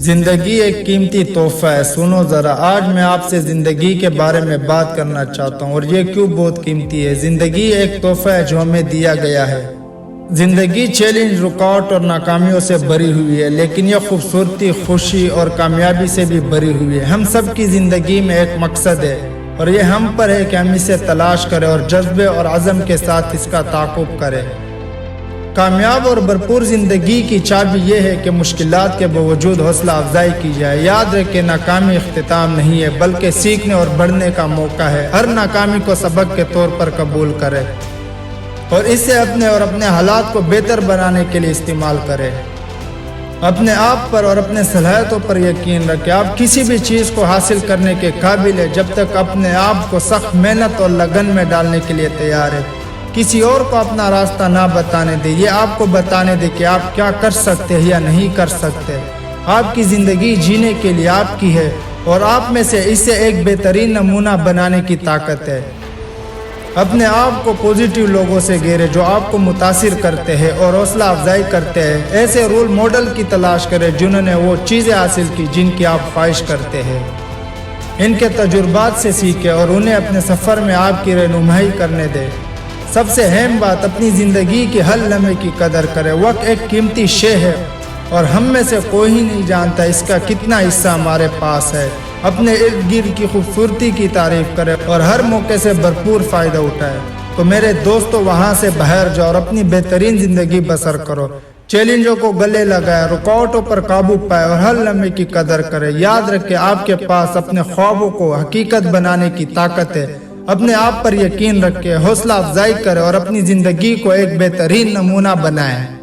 जिंदगी एक कीमती तोहफा है। सुनो जरा, आज मैं आपसे जिंदगी के बारे में बात करना चाहता हूँ और ये क्यों बहुत कीमती है। जिंदगी एक तोहफा है जो हमें दिया गया है। जिंदगी चैलेंज, रुकावट और नाकामियों से भरी हुई है, लेकिन यह खूबसूरती, खुशी और कामयाबी से भी भरी हुई है। हम सब की जिंदगी में एक मकसद है और ये हम पर है कि हम इसे तलाश करें और जज्बे और अज़म के साथ इसका ताक़ुब करें। कामयाब और भरपूर जिंदगी की चाबी यह है कि मुश्किलात के बावजूद हौसला अफजाई की जाए। याद रखें, नाकामी इख्तिताम नहीं है बल्कि सीखने और बढ़ने का मौका है। हर नाकामी को सबक के तौर पर कबूल करें और इसे अपने और अपने हालात को बेहतर बनाने के लिए इस्तेमाल करें। अपने आप पर और अपने सलाहियतों पर यकीन रखें। आप किसी भी चीज़ को हासिल करने के काबिल है जब तक अपने आप को सख्त मेहनत और लगन में डालने के लिए तैयार है। किसी और को अपना रास्ता ना बताने दे, ये आपको बताने दे कि आप क्या कर सकते हैं या नहीं कर सकते। आपकी ज़िंदगी जीने के लिए आपकी है और आप में से इसे एक बेहतरीन नमूना बनाने की ताकत है। अपने आप को पॉजिटिव लोगों से घेरे जो आपको मुतासिर करते हैं और हौसला अफजाई करते हैं। ऐसे रोल मॉडल की तलाश करें जिन्होंने वो चीज़ें हासिल की जिनकी आप ख्वाहिश करते हैं। इनके तजुर्बात से सीखें और उन्हें अपने सफ़र में आपकी रहनुमाई करने दें। सबसे अहम बात, अपनी ज़िंदगी के हर लम्हे की कदर करें। वक्त एक कीमती शे है और हम में से कोई ही नहीं जानता इसका कितना हिस्सा हमारे पास है। अपने इर्द गिर्द की खूबसूरती की तारीफ करें और हर मौके से भरपूर फ़ायदा उठाएं। तो मेरे दोस्तों, वहाँ से बाहर जाओ और अपनी बेहतरीन ज़िंदगी बसर करो। चैलेंजों को गले लगाए, रुकावटों पर काबू पाए और हर लम्हे की कदर करें। याद रखें, आपके पास अपने ख्वाबों को हकीकत बनाने की ताकत है। अपने आप पर यकीन रखें, हौसला अफजाई करें और अपनी ज़िंदगी को एक बेहतरीन नमूना बनाएं।